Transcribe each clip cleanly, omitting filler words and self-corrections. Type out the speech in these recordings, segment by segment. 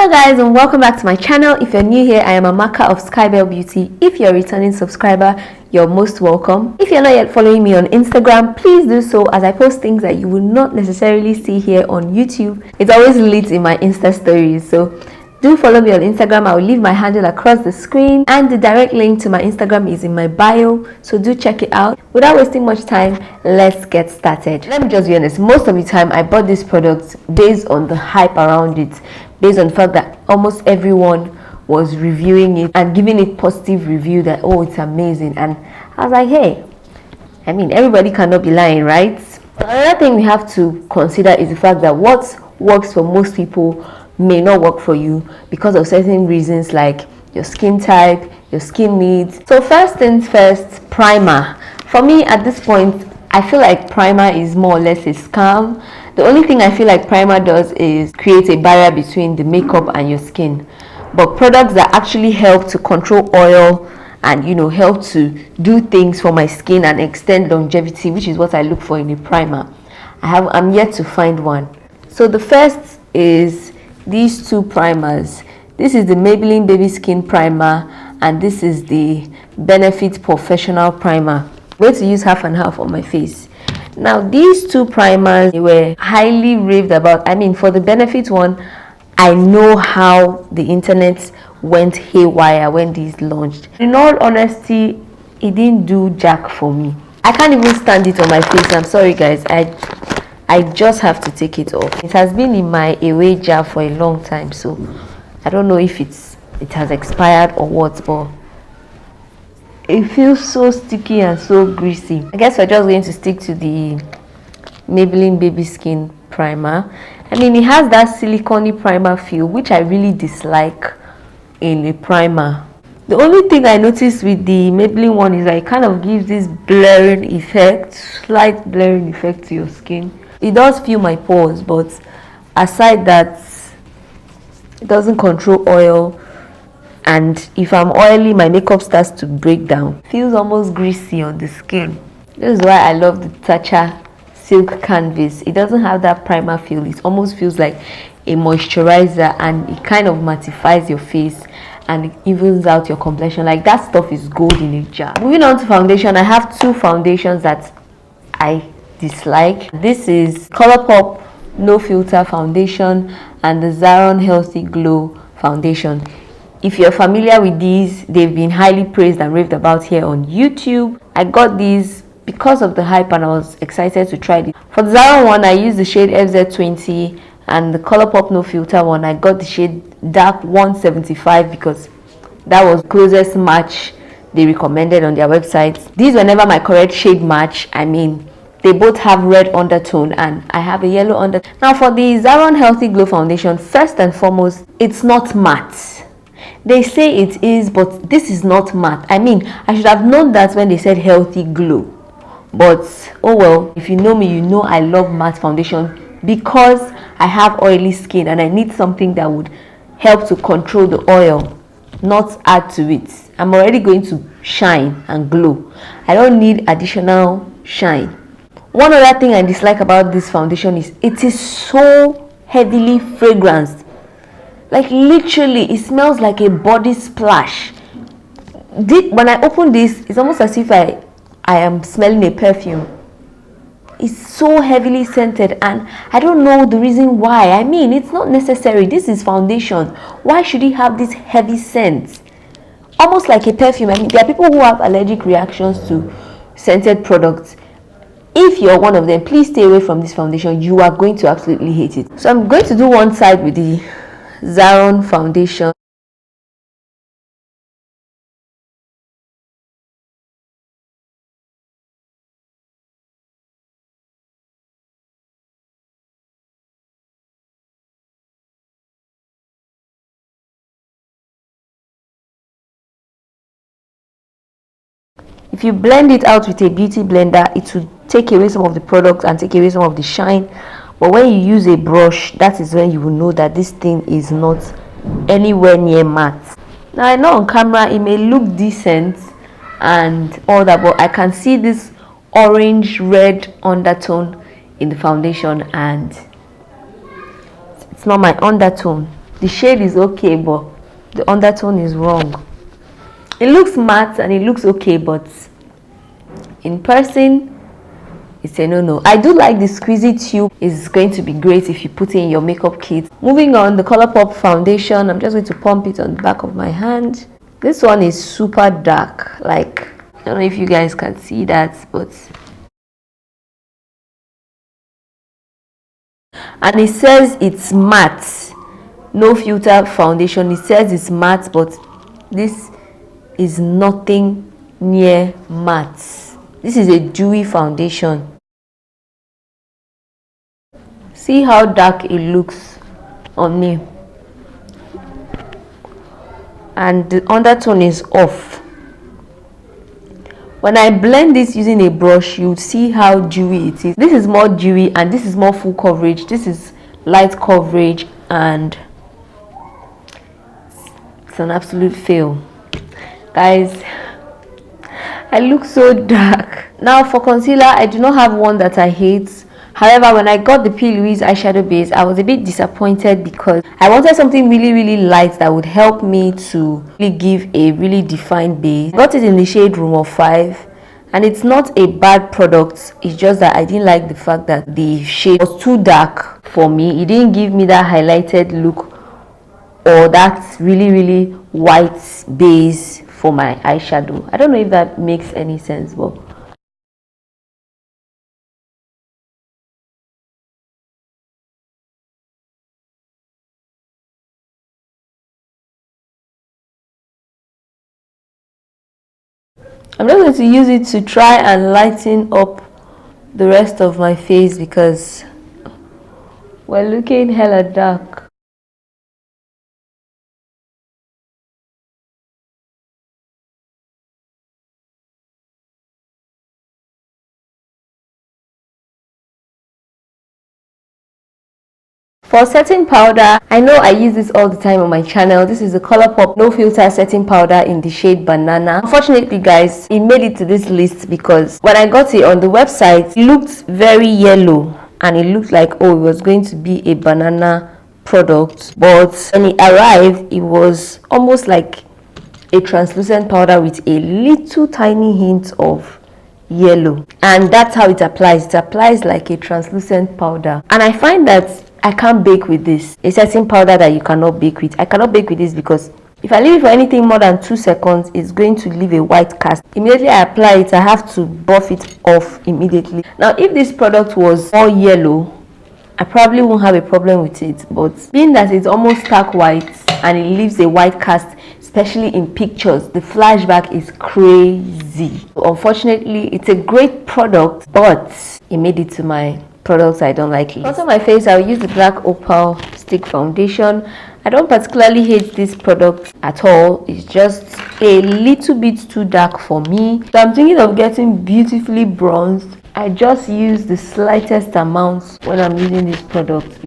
Hello guys, and welcome back to my channel. If you're new here, I am Amaka of SKYBELLE Beauty. If you're a returning subscriber, you're most welcome. If you're not yet following me on Instagram, please do so, as I post things that you will not necessarily see here on YouTube. It's always lit in my Insta stories, so do follow me on Instagram. I will leave my handle across the screen, and the direct link to my Instagram is in my bio, so do check it out. Without wasting much time, let's get started. Let me just be honest, most of the time I bought this product based on the hype around it, based on the fact that almost everyone was reviewing it and giving it positive review that, oh, it's amazing. And I was like, hey, I mean, everybody cannot be lying, right? Another thing we have to consider is the fact that what works for most people may not work for you because of certain reasons, like your skin type, your skin needs. So first things first, primer. For me at this point, I feel like primer is more or less a scam. The only thing I feel like primer does is create a barrier between the makeup and your skin. But products that actually help to control oil and, you know, help to do things for my skin and extend longevity, which is what I look for in a primer, I'm yet to find one. So the first is these two primers. This is the Maybelline Baby Skin Primer, and this is the Benefit Porefessinal Primer. I'm going to use half and half on my face. Now these two primers, they were highly raved about. I mean, for the Benefit one, I know how the internet went haywire when these launched. In all honesty, it didn't do jack for me. I can't even stand it on my face. I'm sorry guys, I just have to take it off. It has been in my away jar for a long time, so I don't know if it has expired or what, but it feels so sticky and so greasy. I guess we're just going to stick to the Maybelline Baby Skin Primer. I mean, it has that silicone primer feel, which I really dislike in a primer. The only thing I noticed with the Maybelline one is that it kind of gives this blurring effect, slight blurring effect to your skin. It does fill my pores, but aside that, it doesn't control oil. And if I'm oily, my makeup starts to break down. Feels almost greasy on the skin. This is why I love the Tatcha Silk Canvas. It doesn't have that primer feel. It almost feels like a moisturizer, and it kind of mattifies your face and it evens out your complexion. Like, that stuff is gold in a jar. Moving on to foundation, I have two foundations that I dislike. This is Colourpop No Filter Foundation and the Zaron Healthy Glow Foundation. If you're familiar with these, they've been highly praised and raved about here on YouTube. I got these because of the hype and I was excited to try it. For the Zaron one, I used the shade FZ20, and the Colourpop No Filter one, I got the shade Dark 175 because that was the closest match they recommended on their website. These were never my correct shade match. I mean, they both have red undertone and I have a yellow undertone. Now for the Zaron Healthy Glow Foundation, first and foremost, it's not matte. They say it is, but this is not matte. I mean, I should have known that when they said healthy glow. But oh well, if you know me, you know I love matte foundation because I have oily skin and I need something that would help to control the oil, not add to it. I'm already going to shine and glow. I don't need additional shine. One other thing I dislike about this foundation is it is so heavily fragranced. Like, literally, it smells like a body splash. When I open this, it's almost as if I am smelling a perfume. It's so heavily scented, and I don't know the reason why. I mean, it's not necessary. This is foundation. Why should it have this heavy scent? Almost like a perfume. I mean, there are people who have allergic reactions to scented products. If you're one of them, please stay away from this foundation. You are going to absolutely hate it. So I'm going to do one side with the Zaron foundation. If you blend it out with a beauty blender, it will take away some of the product and take away some of the shine. But when you use a brush, that is when you will know that this thing is not anywhere near matte. Now, I know on camera it may look decent and all that, but I can see this orange red undertone in the foundation, and it's not my undertone. the shade is okay, but the undertone is wrong. It looks matte and it looks okay, but in person it's a no. I do like the squeezy tube. It's going to be great if you put it in your makeup kit. Moving on, the Colourpop foundation. I'm just going to pump it on the back of my hand. This one is super dark. Like, I don't know if you guys can see that, but and it says it's matte, no filter foundation. It says it's matte, but this is nothing near matte. This is a dewy foundation. See how dark it looks on me, and the undertone is off. When I blend this using a brush, you'll see how dewy it is. This is more dewy and this is more full coverage. This is light coverage and it's an absolute fail. Guys, I look so dark. Now for concealer, I do not have one that I hate. However, when I got the P.Louise eyeshadow base, I was a bit disappointed because I wanted something really light that would help me to really give a really defined base. I got it in the shade Room of 5 and it's not a bad product. It's just that I didn't like the fact that the shade was too dark for me. It didn't give me that highlighted look or that really white base for my eyeshadow. I don't know if that makes any sense, but I'm just going to use it to try and lighten up the rest of my face because we're looking hella dark. For setting powder, I know I use this all the time on my channel. This is the Colourpop No Filter Setting Powder in the shade Banana. Unfortunately, guys, it made it to this list because when I got it on the website, it looked very yellow and it looked like, oh, it was going to be a banana product. But when it arrived, it was almost like a translucent powder with a little tiny hint of yellow, and that's how it applies. It applies like a translucent powder, and I find that I can't bake with this. A setting powder that you cannot bake with. I cannot bake with this because if I leave it for anything more than 2 seconds, it's going to leave a white cast. Immediately I apply it, I have to buff it off immediately. Now if this product was all yellow, I probably won't have a problem with it, but being that it's almost stark white and it leaves a white cast, especially in pictures, the flashback is crazy. Unfortunately, it's a great product, but it made it to my products I don't like list. Also, my face, I'll use the Black Opal Stick Foundation. I don't particularly hate this product at all. It's just a little bit too dark for me. So I'm thinking of getting beautifully bronzed. I just use the slightest amount when I'm using this product.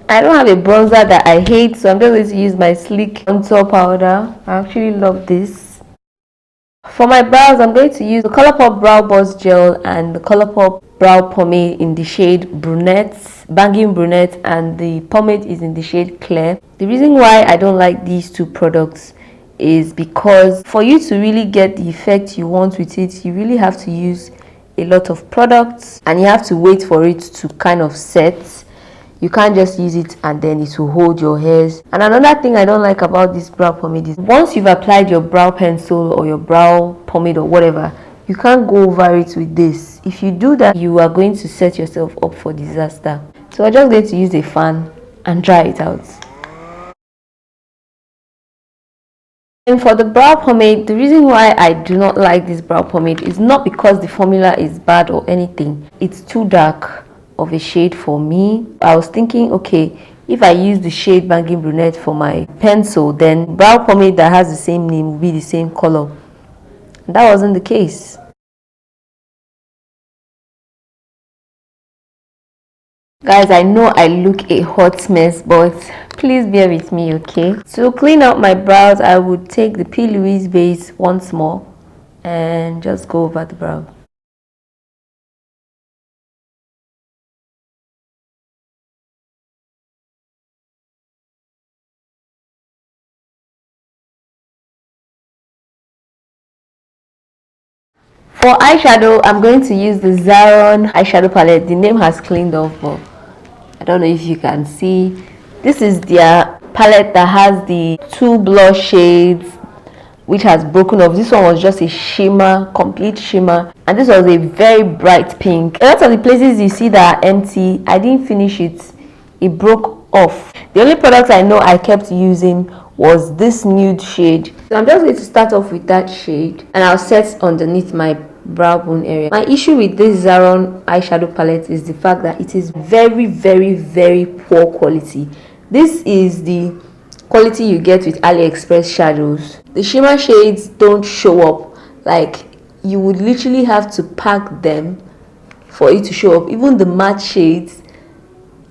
I don't have a bronzer that I hate, so I'm just going to use my Sleek Contour Powder. I actually love this. For my brows, I'm going to use the Colourpop Brow Buzz Gel and the Colourpop Brow Pomade in the shade Brunet, Banging Brunet, and the pomade is in the shade Clear. The reason why I don't like these two products is because for you to really get the effect you want with it, you really have to use a lot of products and you have to wait for it to kind of set. You can't just use it and then it will hold your hairs. And another thing I don't like about this brow pomade is once you've applied your brow pencil or your brow pomade or whatever, you can't go over it with this. If you do that, you are going to set yourself up for disaster. So I'm just going to use a fan and dry it out. And for the brow pomade, the reason why I do not like this brow pomade is not because the formula is bad or anything. It's too dark of a shade for me. I was thinking, okay, if I use the shade Banging Brunette for my pencil, then brow pomade that has the same name will be the same color. And that wasn't the case. Guys, I know I look a hot mess, but please bear with me, okay? To clean out my brows, I would take the P.Louise base once more and just go over the brow. For eyeshadow, I'm going to use the Zaron eyeshadow palette. The name has cleaned off, but I don't know if you can see. This is their palette that has the 2 blush shades which has broken off. This one was just a shimmer, complete shimmer, and this was a very bright pink. A lot of the places you see that are empty, I didn't finish it. It broke off. The only product I know I kept using was this nude shade. So I'm just going to start off with that shade, and I'll set underneath my brow bone area. My issue with this Zaron eyeshadow palette is the fact that it is very, very, very poor quality. This is the quality you get with AliExpress shadows. The shimmer shades don't show up. Like, you would literally have to pack them for it to show up. Even the matte shades,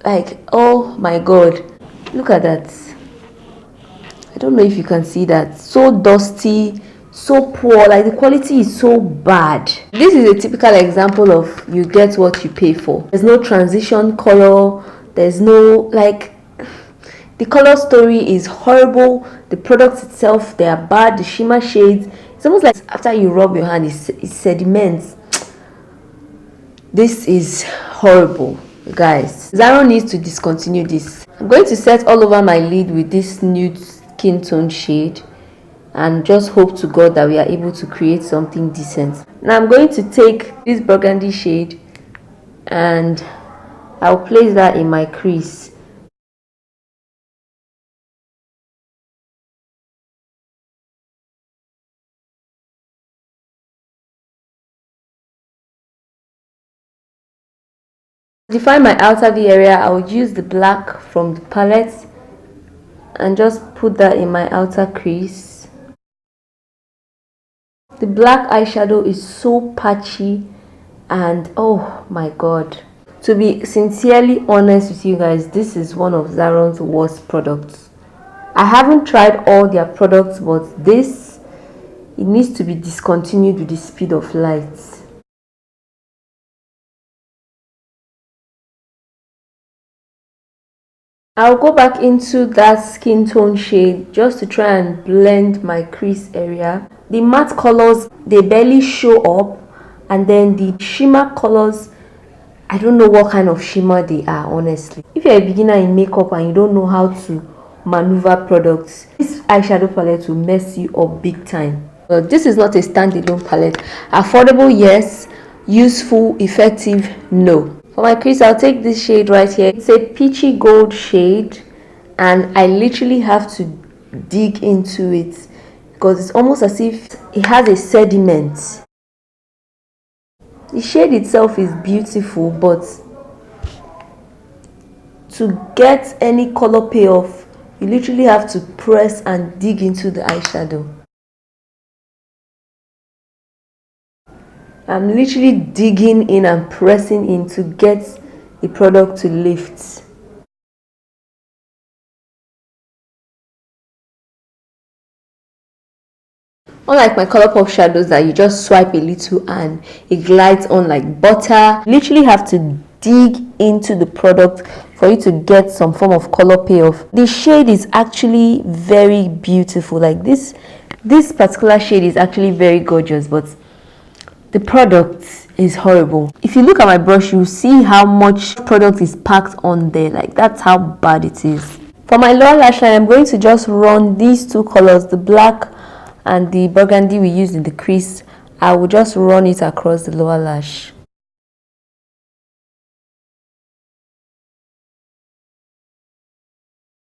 like, oh my god, look at that. I don't know if you can see that. So dusty, so poor, like the quality is so bad. This is a typical example of you get what you pay for. There's no transition color, there's no, like, the color story is horrible. The products itself, they are bad. The shimmer shades, it's almost like after you rub your hand, it sediments. This is horrible, guys. Zaron needs to discontinue this. I'm going to set all over my lid with this nude skin tone shade and just hope to God that we are able to create something decent. Now I'm going to take this burgundy shade and I'll place that in my crease. To define my outer V area, I would use the black from the palette and just put that in my outer crease. The black eyeshadow is so patchy and oh my god. To be sincerely honest with you guys, this is one of Zaron's worst products. I haven't tried all their products, but this, it needs to be discontinued with the speed of light. I'll go back into that skin tone shade just to try and blend my crease area. The matte colors, they barely show up, and then the shimmer colors, I don't know what kind of shimmer they are, honestly. If you're a beginner in makeup and you don't know how to maneuver products, this eyeshadow palette will mess you up big time. But this is not a standalone palette. Affordable, yes. Useful, effective, no. For my crease, I'll take this shade right here. It's a peachy gold shade, and I literally have to dig into it because it's almost as if it has a sediment. The shade itself is beautiful, but to get any color payoff, you literally have to press and dig into the eyeshadow. I'm literally digging in and pressing in to get the product to lift. Unlike my Colourpop shadows that you just swipe a little and it glides on like butter, you literally have to dig into the product for you to get some form of color payoff. The shade is actually very beautiful. Like this particular shade is actually very gorgeous, but the product is horrible. If you look at my brush, you see how much product is packed on there. Like, that's how bad it is. For my lower lash line, I'm going to just run these two colors, the black and the burgundy we used in the crease. I will just run it across the lower lash.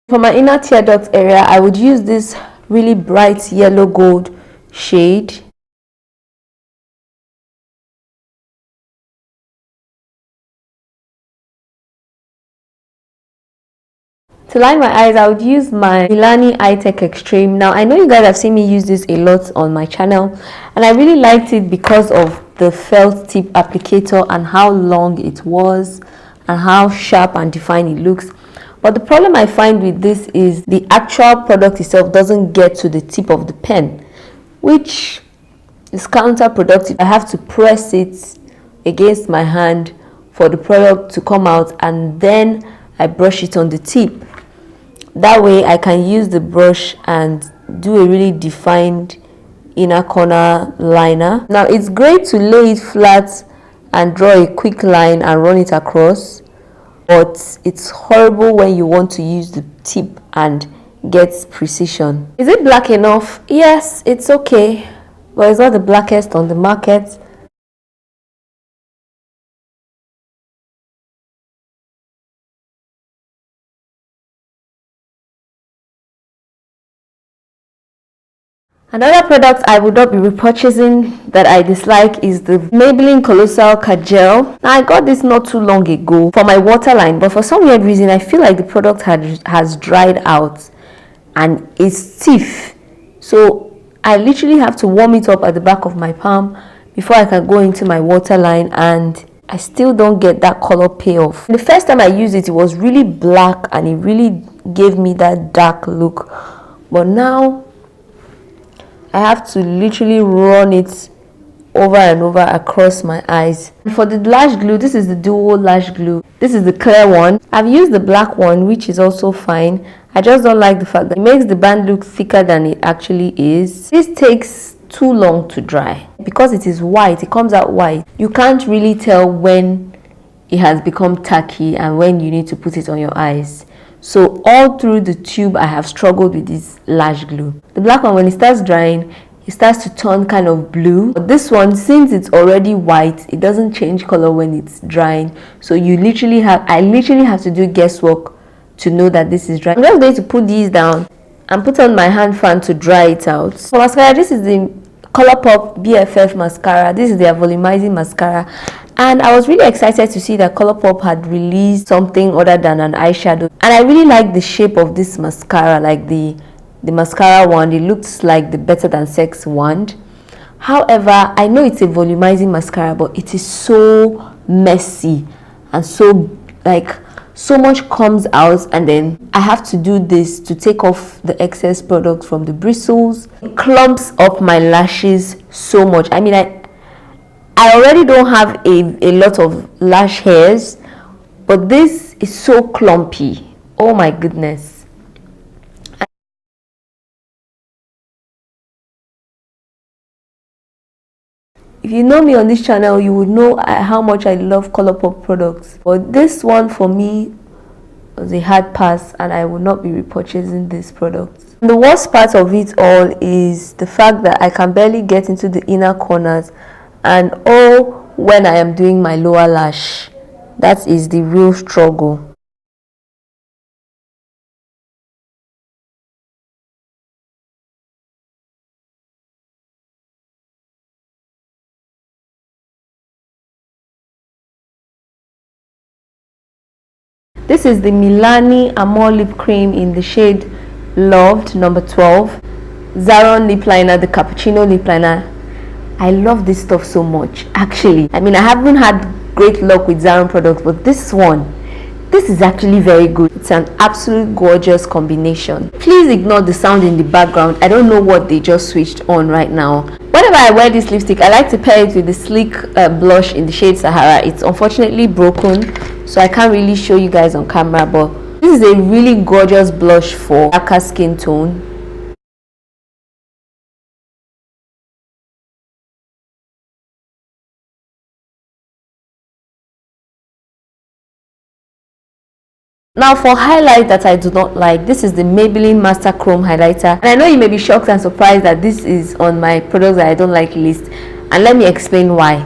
For my inner tear duct area, I would use this really bright yellow gold shade. To line my eyes, I would use my Milani Eyetech Extreme. Now, I know you guys have seen me use this a lot on my channel, and I really liked it because of the felt tip applicator and how long it was and how sharp and defined it looks. But the problem I find with this is the actual product itself doesn't get to the tip of the pen, which is counterproductive. I have to press it against my hand for the product to come out, and then I brush it on the tip. That way I can use the brush and do a really defined inner corner liner. Now it's great to lay it flat and draw a quick line and run it across, but it's horrible when you want to use the tip and get precision. Is it black enough? Yes, it's okay, but it's not the blackest on the market. Another product I would not be repurchasing that I dislike is the Maybelline Colossal Kajal. Now I got this not too long ago for my waterline, but for some weird reason I feel like the product has dried out and it's stiff. So I literally have to warm it up at the back of my palm before I can go into my waterline, and I still don't get that color payoff. The first time I used it, it was really black and it really gave me that dark look, but now I have to literally run it over and over across my eyes. For the lash glue, this is the duo lash glue. This is the clear one. I've used the black one, which is also fine. I just don't like the fact that it makes the band look thicker than it actually is. This takes too long to dry. Because it is white, it comes out white. You can't really tell when it has become tacky and when you need to put it on your eyes. So all through the tube I have struggled with this lash glue. The black one, when it starts drying, it starts to turn kind of blue. But this one, since it's already white, it doesn't change color when it's drying. So I literally have to do guesswork to know that this is dry. I'm just going to put these down and put on my hand fan to dry it out. For mascara, this is the Colourpop BFF Mascara. This is their volumizing mascara. And I was really excited to see that Colourpop had released something other than an eyeshadow. And I really like the shape of this mascara, like the mascara wand. It looks like the Better Than Sex wand. However, I know it's a volumizing mascara, but it is so messy and so much comes out, and then I have to do this to take off the excess product from the bristles. It clumps up my lashes so much. I mean, I already don't have a lot of lash hairs, but this is so clumpy. Oh my goodness. If you know me on this channel, you would know how much I love Colourpop products. But this one for me was a hard pass, and I will not be repurchasing this product. The worst part of it all is the fact that I can barely get into the inner corners, and when I am doing my lower lash, that is the real struggle. This is the Milani Amore lip cream in the shade Loved number 12. Zaron lip liner, the cappuccino lip liner. I love this stuff so much, actually. I mean, I haven't had great luck with Zaron products, but this is actually very good. It's an absolute gorgeous combination. Please ignore the sound in the background. I don't know what they just switched on right now. Whenever I wear this lipstick, I like to pair it with the sleek blush in the shade Sahara. It's unfortunately broken, so I can't really show you guys on camera, but this is a really gorgeous blush for darker skin tone. Now for highlight that I do not like, this is the Maybelline Masterchrome highlighter. And I know you may be shocked and surprised that this is on my products that I don't like list. And let me explain why.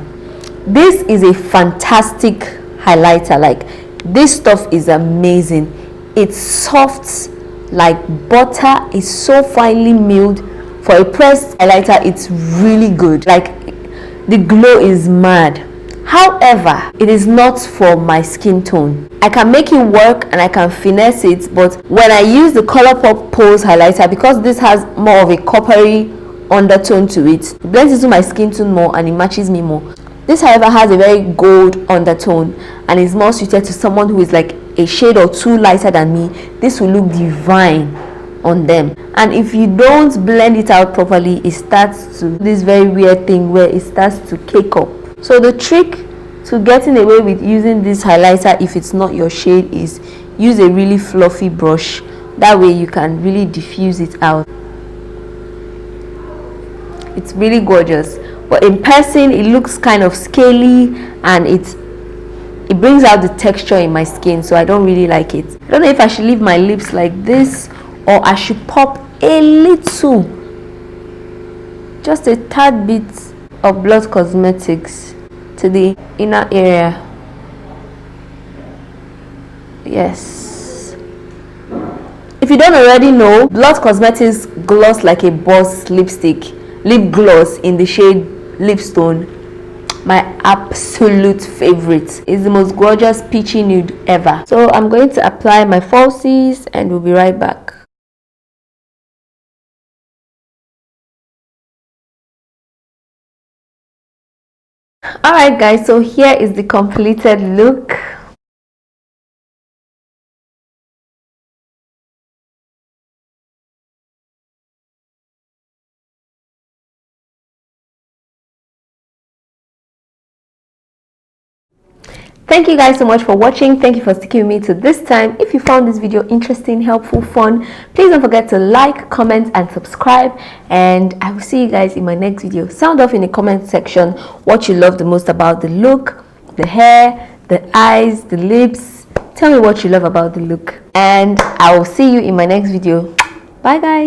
This is a fantastic highlighter. Like, this stuff is amazing. It's soft like butter. It's so finely milled. For a pressed highlighter, it's really good. Like, the glow is mad. However, it is not for my skin tone. I can make it work and I can finesse it, but when I use the Colourpop Pose highlighter, because this has more of a coppery undertone to it, it blends into my skin tone more and it matches me more. This, however, has a very gold undertone and is more suited to someone who is like a shade or two lighter than me. This will look divine on them. And if you don't blend it out properly, it starts to do this very weird thing where it starts to cake up. So the trick to getting away with using this highlighter if it's not your shade is use a really fluffy brush. That way you can really diffuse it out. It's really gorgeous, but in person it looks kind of scaly, and it brings out the texture in my skin, so I don't really like it. I don't know if I should leave my lips like this or I should pop a little, just a tad bit of Blood Cosmetics to the inner area. Yes, if you don't already know, Blood Cosmetics Gloss Like a Boss lipstick, lip gloss in the shade Lipstone, my absolute favorite. Is the most gorgeous peachy nude ever. So I'm going to apply my falsies and we'll be right back. Alright guys, so here is the completed look. Thank you guys so much for watching. Thank you for sticking with me to this time. If you found this video interesting, helpful, fun, please don't forget to like, comment and subscribe, and I will see you guys in my next video. Sound off in the comment section what you love the most about the look, the hair, the eyes, the lips. Tell me what you love about the look, and I will see you in my next video. Bye guys.